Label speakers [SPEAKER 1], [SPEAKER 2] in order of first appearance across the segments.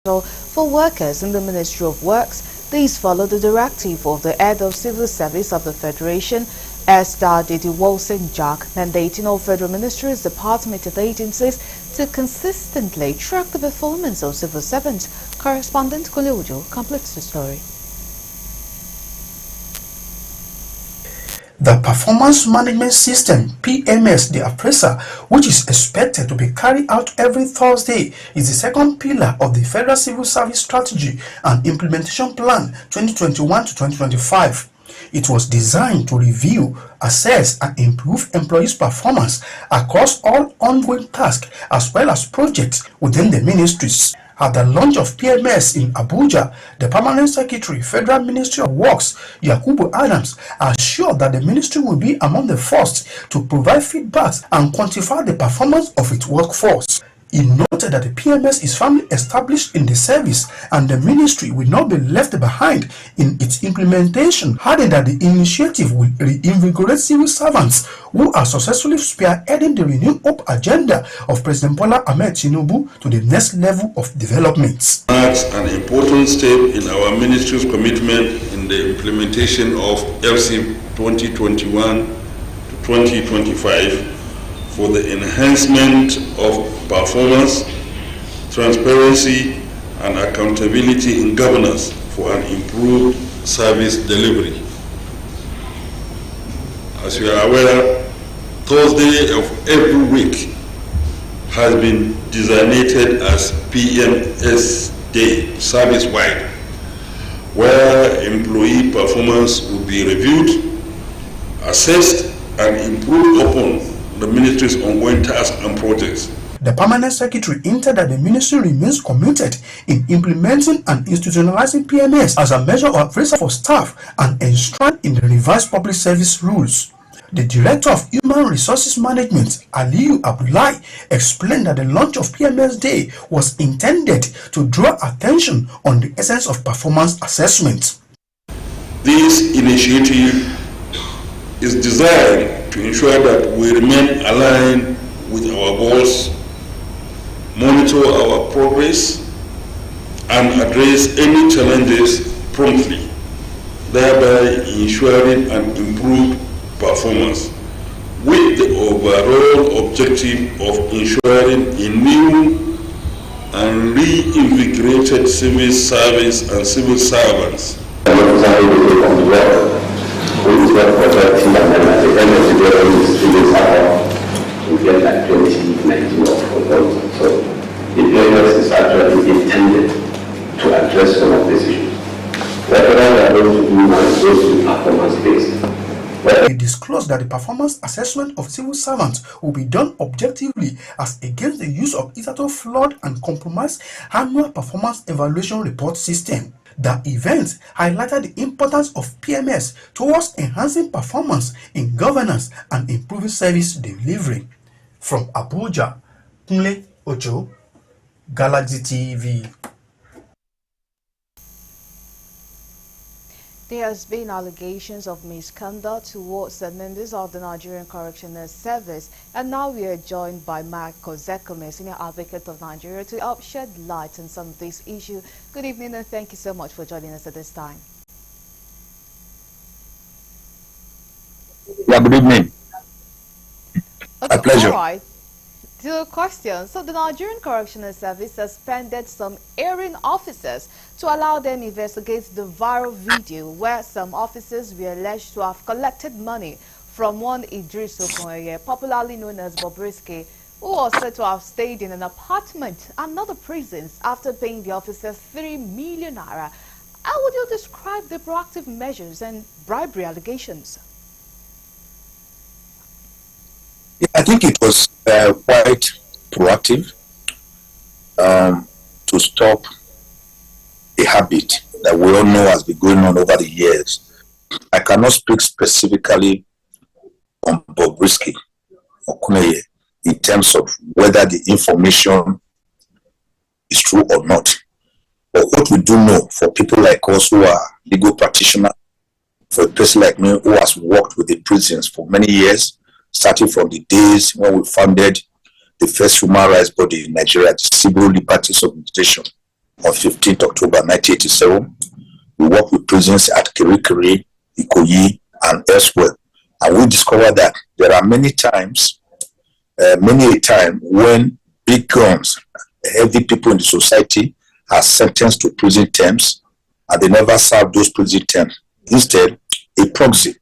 [SPEAKER 1] control for workers in the Ministry of Works. These follow the directive of the Head of Civil Service of the Federation, Esther Didi Wilson-Jack, mandating all federal ministries, departments and agencies to consistently track the performance of civil servants. Correspondent Kule Ujo completes the story.
[SPEAKER 2] The Performance Management System, PMS, the appraiser, which is expected to be carried out every Thursday, is the second pillar of the Federal Civil Service Strategy and Implementation Plan 2021 to 2025. It was designed to review, assess, and improve employees' performance across all ongoing tasks as well as projects within the ministries. At the launch of PMS in Abuja, the Permanent Secretary, Federal Ministry of Works, Yakubu Adams, assured that the ministry will be among the first to provide feedbacks and quantify the performance of its workforce. He noted that the PMS is firmly established in the service and the ministry will not be left behind in its implementation, adding that the initiative will reinvigorate civil servants who are successfully spearheading the Renew Hope agenda of President Bola Ahmed Tinubu to the next level of development.
[SPEAKER 3] Marks an important step in our ministry's commitment in the implementation of LC 2021 to 2025 for the enhancement of performance, transparency, and accountability in governance for an improved service delivery. As you are aware, Thursday of every week has been designated as PMS Day, service-wide, where employee performance will be reviewed, assessed, and improved upon the ministry's ongoing tasks and projects.
[SPEAKER 2] The Permanent Secretary hinted that the ministry remains committed in implementing and institutionalizing PMS as a measure of appraisal for staff and enshrined in the revised public service rules. The Director of Human Resources Management, Aliyu Abdullahi, explained that the launch of PMS Day was intended to draw attention on the essence of performance assessment.
[SPEAKER 3] This initiative is designed to ensure that we remain aligned with our goals, monitor our progress, and address any challenges promptly, thereby ensuring an improved performance, with the overall objective of ensuring a new and reinvigorated civil service and civil servants.
[SPEAKER 4] Which were projecting that at the end of the day, when the students are on, we get like 2019 of So the PMS is actually intended to address some of these issues. Whatever we are going to do now is going to be performance-based.
[SPEAKER 2] He disclosed that the performance assessment of civil servants will be done objectively as against the use of hitherto flawed and compromised annual performance evaluation report system. The event highlighted the importance of PMS towards enhancing performance in governance and improving service delivery. From Abuja, Kule Ujo, Galaxy TV.
[SPEAKER 1] There has been allegations of misconduct towards the members of the Nigerian Correctional Service, and now we are joined by Mark Kozekome, Senior Advocate of Nigeria, to help shed light on some of these issues. Good evening, and thank you so much for joining us at this time.
[SPEAKER 4] Yeah, good evening.
[SPEAKER 1] Okay,
[SPEAKER 4] a pleasure.
[SPEAKER 1] All right. To the question, so the Nigerian Correctional Service suspended some hearing officers to allow them investigate the viral video where some officers were alleged to have collected money from one Idris Okoye, popularly known as Bobrisky, who was said to have stayed in an apartment and not a prison after paying the officers 3 million naira. How would you describe the proactive measures and bribery allegations?
[SPEAKER 4] Yeah, I think it was quite proactive to stop a habit that we all know has been going on over the years. I cannot speak specifically on Bobrisky or Kuneye in terms of whether the information is true or not. But what we do know, for people like us who are legal practitioners, for a person like me who has worked with the prisons for many years, starting from the days when we founded the first human rights body in Nigeria, the Civil Liberties Organization, on 15th October 1987. We worked with prisons at Kirikiri, Ikoyi, and elsewhere. And we discovered that there are many a time when big guns, heavy people in the society are sentenced to prison terms, and they never serve those prison terms. Instead, a proxy,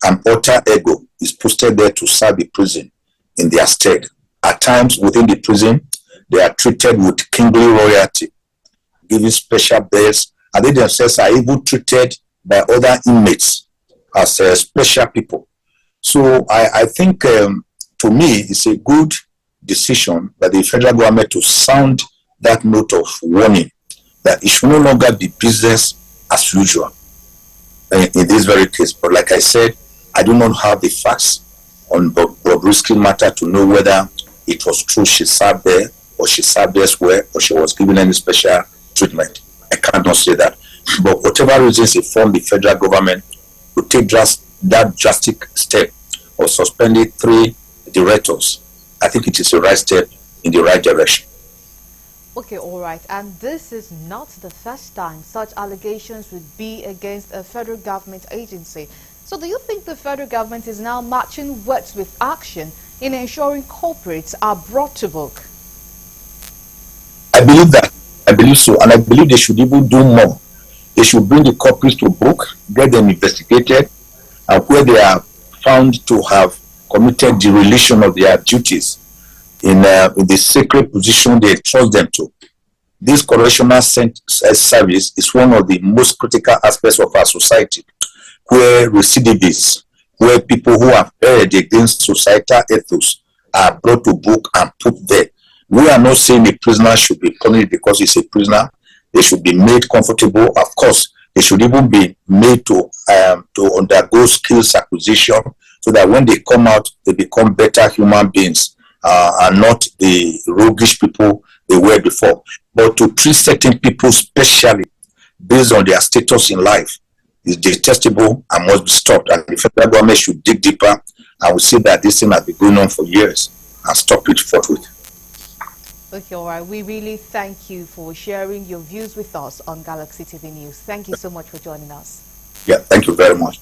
[SPEAKER 4] an alter ego, is posted there to serve the prison in their stead. At times within the prison, they are treated with kingly royalty, given special beds, and they themselves are even treated by other inmates as special people. So I think, to me, it's a good decision by the federal government to sound that note of warning that it should no longer be business as usual in this very case. But like I said, I do not have the facts on Bobrisky matter to know whether it was true she served there, or she served elsewhere, or she was given any special treatment. I cannot say that. But whatever reasons informed the federal government to take that drastic step of suspending 3 directors, I think it is the right step in the right direction.
[SPEAKER 1] Okay, all right. And this is not the first time such allegations would be against a federal government agency. So do you think the federal government is now matching words with action in ensuring culprits are brought to book?
[SPEAKER 4] I believe that. I believe so. And I believe they should even do more. They should bring the culprits to book, get them investigated, and where they are found to have committed dereliction of their duties in the sacred position they trust them to. This correctional service is one of the most critical aspects of our society, where recidivists, where people who have erred against societal ethos are brought to book and put there. We are not saying a prisoner should be punished because he's a prisoner. They should be made comfortable. Of course, they should even be made to undergo skills acquisition so that when they come out, they become better human beings and not the roguish people they were before. But to treat certain people specially based on their status in life is detestable and must be stopped. And the federal government should dig deeper and we see that this thing has been going on for years and stop it forthwith.
[SPEAKER 1] Okay, all right. We really thank you for sharing your views with us on Galaxy TV News. Thank you so much for joining us.
[SPEAKER 4] Yeah, thank you very much.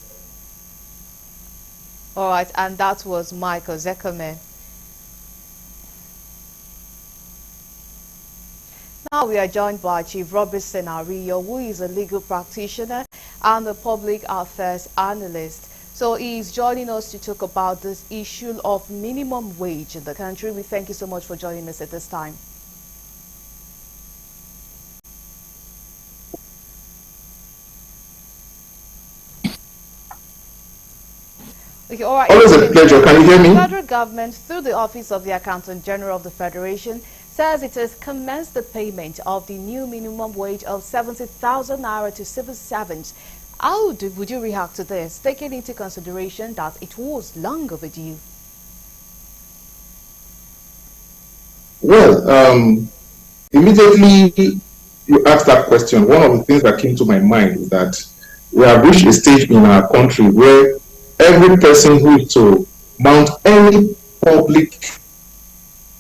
[SPEAKER 1] All right, and that was Michael Zekome. Now we are joined by Chief Robertson Ariyo, who is a legal practitioner and a public affairs analyst. So he is joining us to talk about this issue of minimum wage in the country. We thank you so much for joining us at this time. Okay, all right.
[SPEAKER 5] Always a pleasure. Can you hear me?
[SPEAKER 1] The federal government, through the Office of the Accountant General of the Federation, says it has commenced the payment of the new minimum wage of 70,000 naira to civil servants. How would you react to this, taking into consideration that it was long overdue?
[SPEAKER 5] Well, immediately you asked that question, one of the things that came to my mind is that we have reached a stage in our country where every person who is to mount any public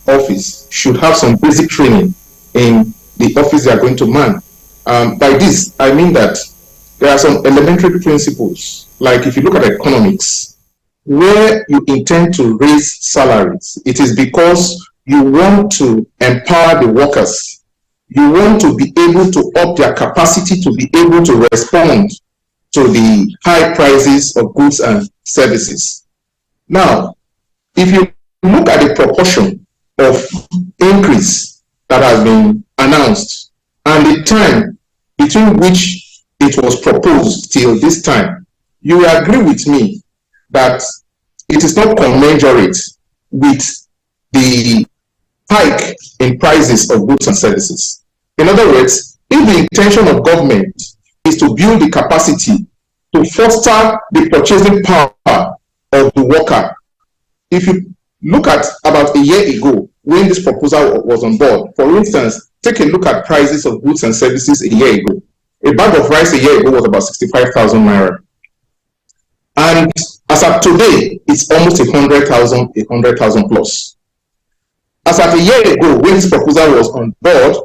[SPEAKER 5] office should have some basic training in the office they are going to man. By this, I mean that there are some elementary principles, like if you look at economics, where you intend to raise salaries, it is because you want to empower the workers. You want to be able to up their capacity to be able to respond to the high prices of goods and services. Now, if you look at the proportion of increase that has been announced and the time between which it was proposed till this time, you will agree with me that it is not commensurate with the hike in prices of goods and services. In other words, if the intention of government is to build the capacity to foster the purchasing power of the worker, if you look at about a year ago when this proposal was on board, for instance, take a look at prices of goods and services a year ago. A bag of rice a year ago was about 65,000 naira. And as of today, it's almost 100,000 plus. As of a year ago, when this proposal was on board,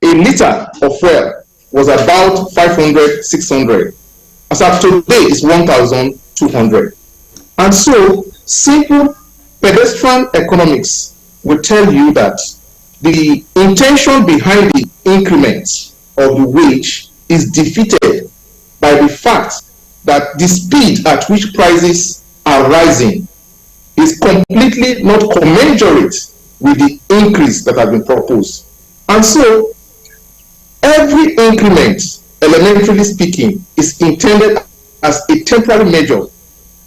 [SPEAKER 5] a liter of fuel was about 500, 600. As of today, it's 1,200. And so, simple pedestrian economics will tell you that the intention behind the increment of the wage is defeated by the fact that the speed at which prices are rising is completely not commensurate with the increase that has been proposed. And so, every increment, elementarily speaking, is intended as a temporary measure.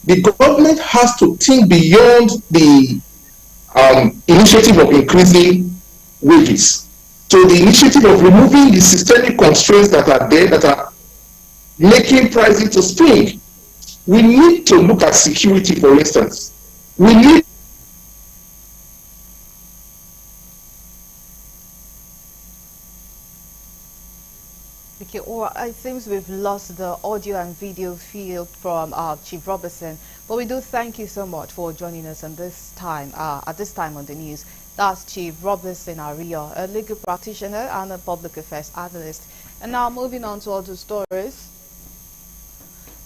[SPEAKER 5] The government has to think beyond the initiative of increasing wages to the initiative of removing the systemic constraints that are there that are making pricing to spring. We need to look at security, for instance. We need
[SPEAKER 1] Okay, or it seems we've lost the audio and video field from Chief Robertson, but we do thank you so much for joining us on this time, at this time on the news. That's Chief Robertson Ario, a legal practitioner and a public affairs analyst. And now moving on to other stories.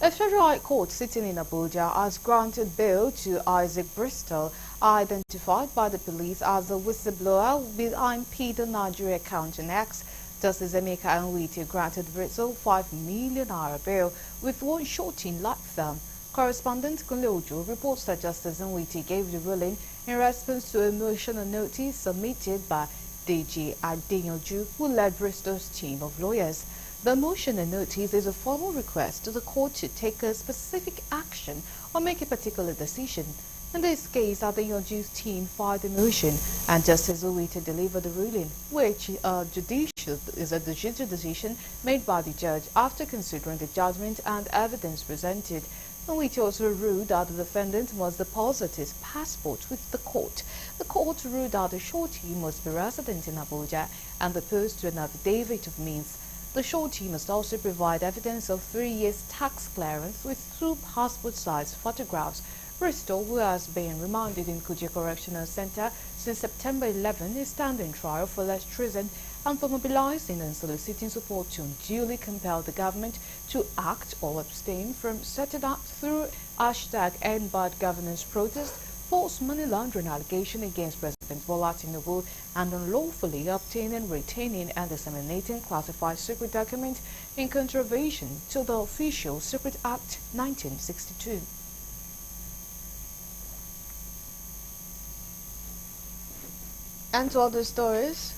[SPEAKER 1] A Federal High Court sitting in Abuja has granted bail to Isaac Bristol, identified by the police as the whistleblower behind PIDO Nigeria Accounting Acts. Justice Emeka Nwite granted Bristol 5 million naira bail with one shot in life term. Correspondent Kunle Ojo reports that Justice Nwite gave the ruling in response to a motion and notice submitted by DG Adeyanju, who led Bristol's team of lawyers. The motion and notice is a formal request to the court to take a specific action or make a particular decision. In this case, Adeyanju's team filed a motion and Justice Nwite delivered the ruling, which is a judicial decision made by the judge after considering the judgment and evidence presented. Nwite also ruled that the defendant must deposit his passport with the court. The court ruled that the surety must be resident in Abuja and opposed to an affidavit of means. The surety must also provide evidence of 3 years tax clearance with 2 passport-size photographs. Bristol, who has been remanded in Kuje Correctional Center since September 11, is standing trial for less treason and for mobilizing and soliciting support to unduly compel the government to act or abstain from certain acts through #EndBadGovernance protest, false money laundering allegation against President Bola Tinubu, and unlawfully obtaining, retaining, and disseminating classified secret documents in contravention to the Official Secret Act 1962. And to other stories,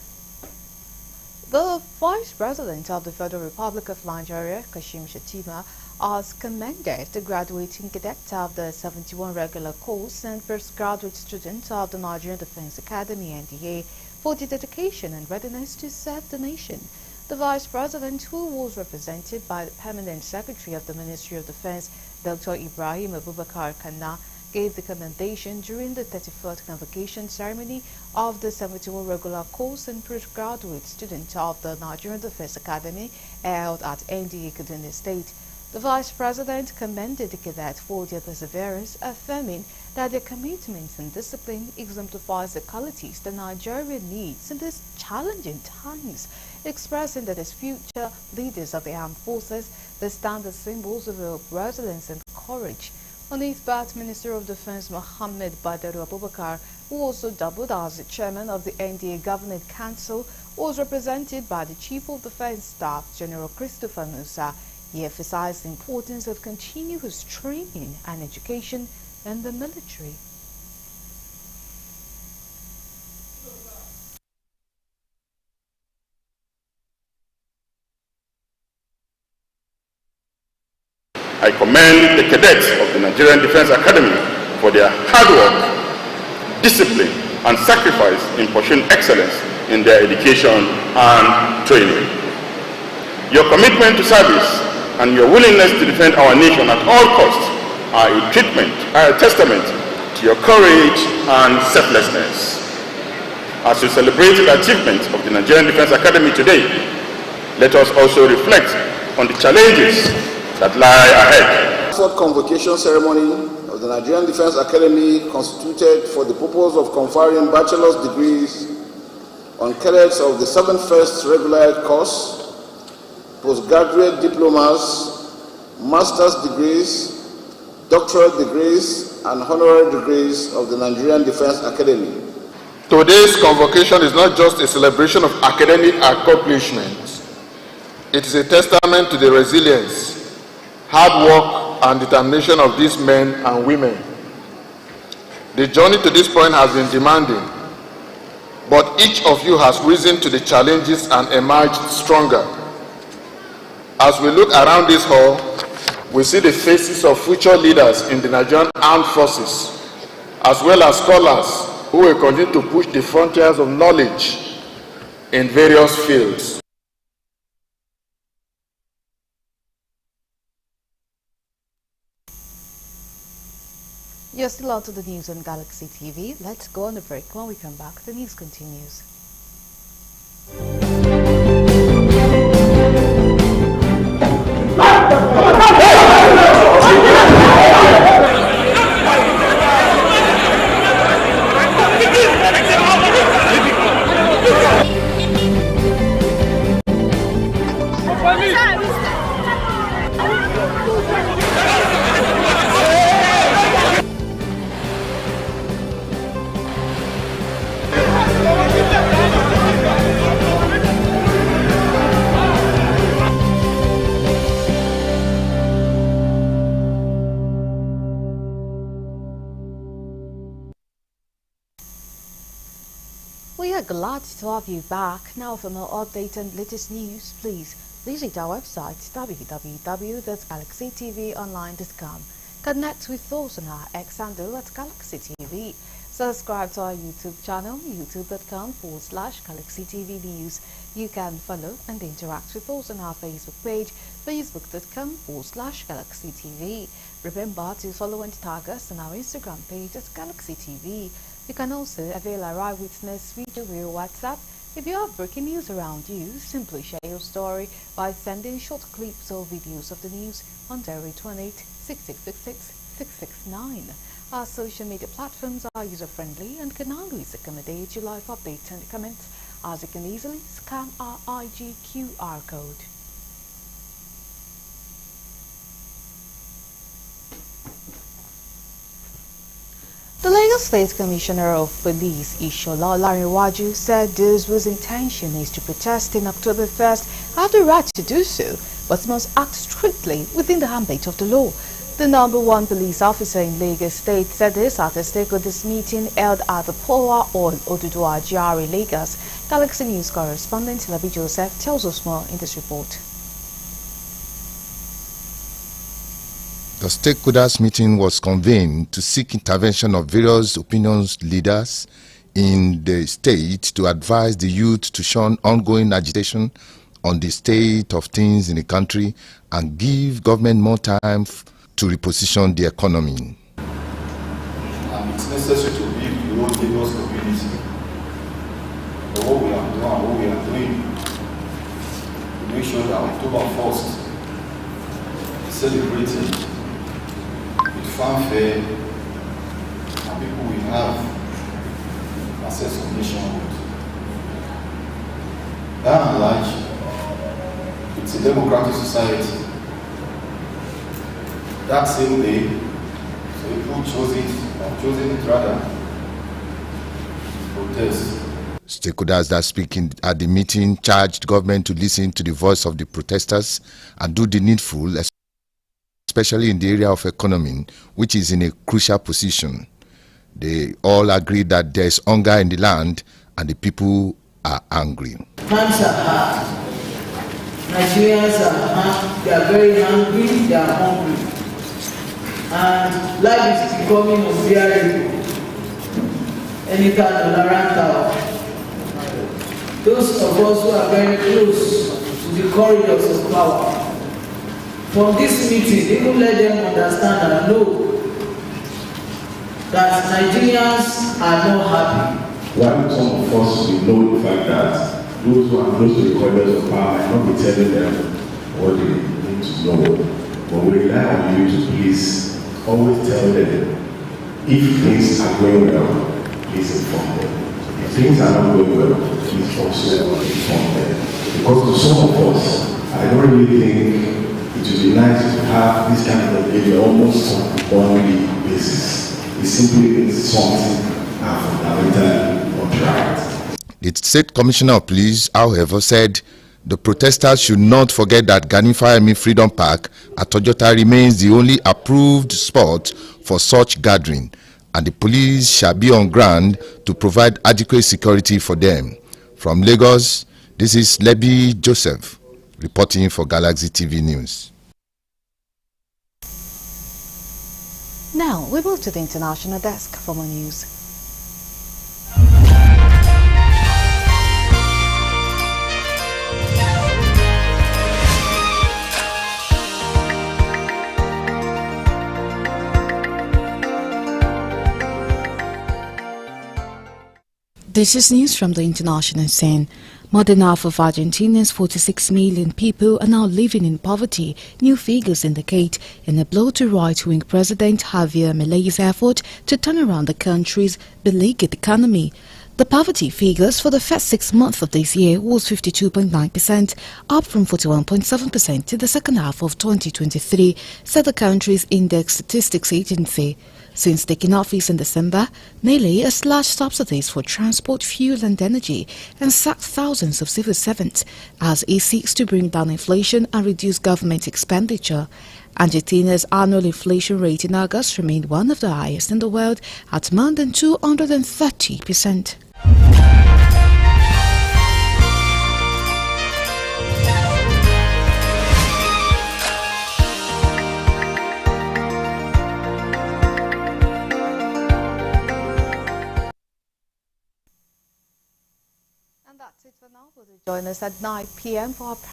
[SPEAKER 1] the Vice President of the Federal Republic of Nigeria, Kashim Shettima, has commended the graduating cadets of the 71 regular course and postgraduate students of the Nigerian Defense Academy (NDA) for the dedication and readiness to serve the nation. The Vice President, who was represented by the Permanent Secretary of the Ministry of Defense, Dr. Ibrahim Abubakar Kana, gave the commendation during the 34th convocation ceremony of the 71 regular course and postgraduate students of the Nigerian Defense Academy held at NDA Kaduna State. The Vice President commended the cadets for their perseverance, affirming that their commitment and discipline exemplifies the qualities that Nigeria needs in these challenging times, expressing that as future leaders of the armed forces, they stand as symbols of hope, resilience, and courage. On his part, Minister of Defense Mohammed Badaru Abubakar, who also doubled as the chairman of the NDA Governing Council, was represented by the Chief of Defense Staff, General Christopher Musa. He emphasized the importance of continuous training and education in the military.
[SPEAKER 6] I commend the cadets of the Nigerian Defense Academy for their hard work, discipline, and sacrifice in pursuing excellence in their education and training. Your commitment to service and your willingness to defend our nation at all costs are a testament to your courage and selflessness. As we celebrate the achievements of the Nigerian Defense Academy today, let us also reflect on the challenges that lie ahead.
[SPEAKER 7] The fourth convocation ceremony of the Nigerian Defense Academy, constituted for the purpose of conferring bachelor's degrees on cadets of the 71st Regular Course, postgraduate diplomas, master's degrees, doctorate degrees, and honorary degrees of the Nigerian Defense Academy.
[SPEAKER 6] Today's convocation is not just a celebration of academic accomplishments. It is a testament to the resilience, hard work, and determination of these men and women. The journey to this point has been demanding, but each of you has risen to the challenges and emerged stronger. As we look around this hall, we see the faces of future leaders in the Nigerian Armed Forces, as well as scholars who will continue to push the frontiers of knowledge in various fields.
[SPEAKER 1] You're still on to the news on Galaxy TV. Let's go on a break. When we come back, the news continues. We are glad to have you back. Now for more update and latest news, please visit our website www.galaxytvonline.com. Connect with us on our X handle at Galaxy TV. Subscribe to our YouTube channel, youtube.com/Galaxy TV News. You can follow and interact with us on our Facebook page, facebook.com/Galaxy TV. Remember to follow and tag us on our Instagram page at Galaxy TV. You can also avail our eyewitness video via WhatsApp. If you have breaking news around you, simply share your story by sending short clips or videos of the news on 0818 6666 669. Our social media platforms are user-friendly and can always accommodate your live updates and comments, as you can easily scan our IG QR code. The Lagos State Commissioner of Police, Ishola Olariwaju, said those whose intention is to protest in October 1st have the right to do so, but must act strictly within the ambit of the law. The #1 police officer in Lagos State said this at a stakeholders meeting held at the Power Hall, Oduduwa, GRA, Lagos. Galaxy News correspondent Labi Joseph tells us more in this report.
[SPEAKER 8] The stakeholders meeting was convened to seek intervention of various opinions leaders in the state to advise the youth to shun ongoing agitation on the state of things in the country and give government more time to reposition the economy.
[SPEAKER 9] And it's necessary to build the whole Lagos community. But what we are doing, to make sure that October 1st is celebrating with fanfare and people will have access to nationhood. By and large, it's a democratic society. That same day, so people chosen it rather, protest.
[SPEAKER 8] Stakeholders that speaking at the meeting charged government to listen to the voice of the protesters and do the needful, especially in the area of economy, which is in a crucial position. They all agreed that there is hunger in the land and the people are angry.
[SPEAKER 10] Times are hard. Nigerians are they are very hungry, they are hungry. And life is becoming unbearable. Anytime those of us who are very close to the corridors of power, from this meeting, even let them understand and know that Nigerians are not happy.
[SPEAKER 11] While some of us we know the fact that those who are close to the corridors of power might not be telling them what they need to know, but we rely on you to please always tell them if things are going well, please inform them. If things are not going well, please also inform them. Because to some of us, I don't really think it would be nice to have this kind of behavior almost on a monthly basis. It simply means something fundamentally not right.
[SPEAKER 8] The State Commissioner of Police, however, said the protesters should not forget that Gani Fayemi Freedom Park at Ojota remains the only approved spot for such gathering, and the police shall be on ground to provide adequate security for them. From Lagos, this is Lebi Joseph reporting for Galaxy TV News.
[SPEAKER 1] Now we move to the international desk for more news. This is news from the international scene. More than half of Argentina's 46 million people are now living in poverty, new figures indicate, in a blow to right-wing President Javier Milei's effort to turn around the country's beleaguered economy. The poverty figures for the first 6 months of this year was 52.9%, up from 41.7% in the second half of 2023, said the country's Index Statistics Agency. Since taking office in December, Milei has slashed subsidies for transport, fuel and energy and sacked thousands of civil servants as he seeks to bring down inflation and reduce government expenditure. Argentina's annual inflation rate in August remained one of the highest in the world at more than 230%. And that's it for now. Will you join us at 9 p.m. for our